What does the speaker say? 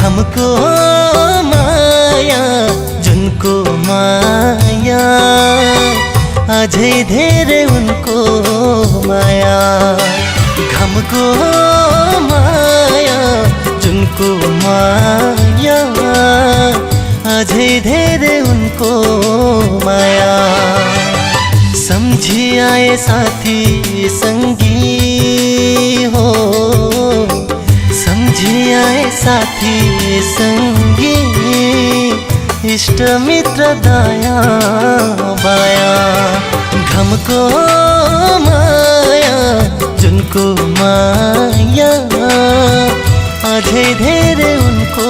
घमको माया जुनको माया अझै धेरै उनको माया घमको माया जुनको माया अझै धेरै उनको माया सम्झी आए साथी संगी हो सम्झी आए साथी संगी इष्ट मित्र दया बाया घमको माया जुनको माया अझै धेरै उनको